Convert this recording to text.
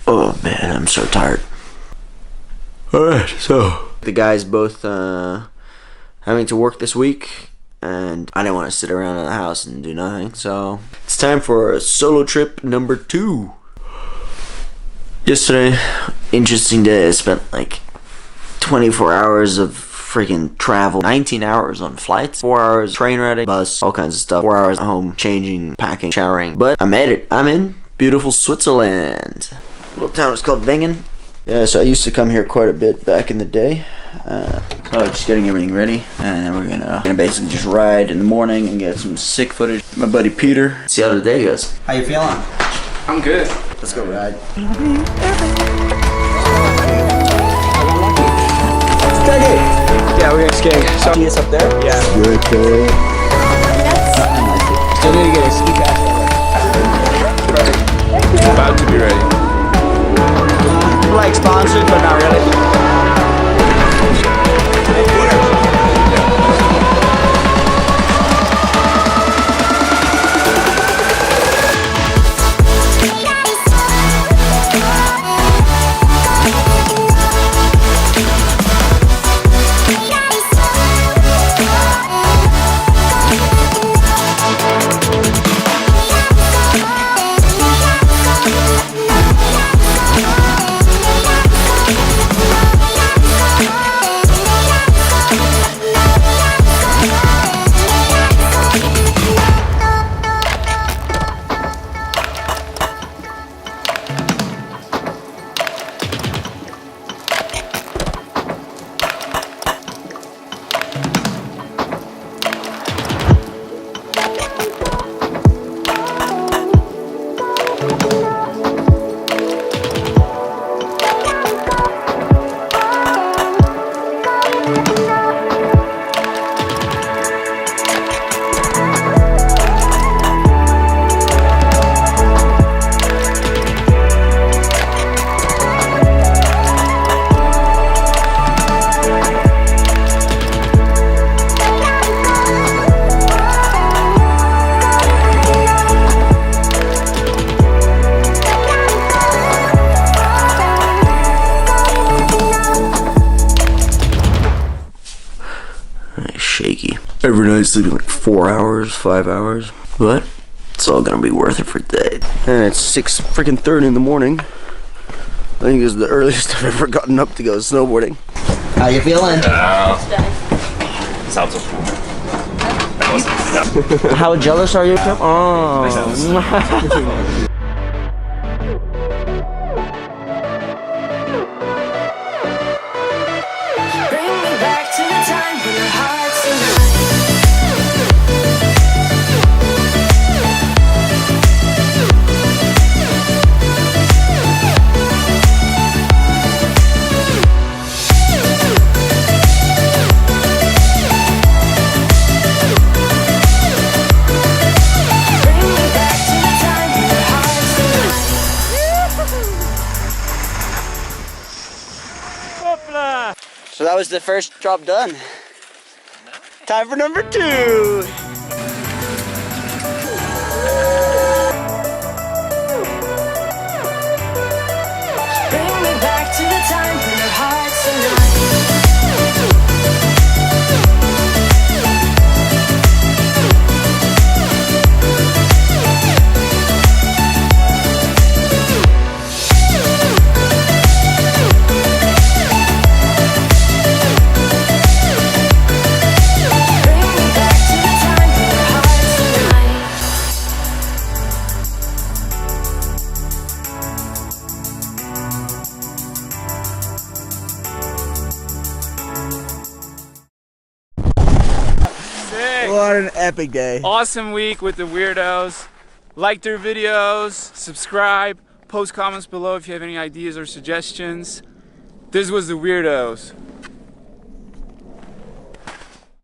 Oh man, I'm so tired. Alright, so the guys both having to work this week, and I didn't want to sit around in the house and do nothing, so it's time for a solo trip number 2. Yesterday, interesting day. I spent like 24 hours of freaking travel, 19 hours on flights, 4 hours train riding, bus, all kinds of stuff, 4 hours at home, changing, packing, showering, but I made it. I'm in beautiful Switzerland. Little town is called Wengen. Yeah, so I used to come here quite a bit back in the day. So just getting everything ready, and then we're gonna basically just ride in the morning and get some sick footage. My buddy Peter. See how the day goes. How you feeling? I'm good. Let's go ride. Yeah, we're gonna skate. So See us up there? yeah. Good. Still need to get a ski pass. About to be ready. Like sponsored, but not really. Shaky. Every night sleeping like 4 hours, 5 hours, but it's all gonna be worth it for today. And it's 6:30 in the morning. I think this is the earliest I've ever gotten up to go snowboarding. How you feeling? Sounds so cool. How jealous are you? Oh. So that was the first drop done. Time for number 2. Bring me back to the time when our hearts What an epic day. Awesome week with the Weirdos. Like their videos, subscribe, post comments below if you have any ideas or suggestions. This was the Weirdos.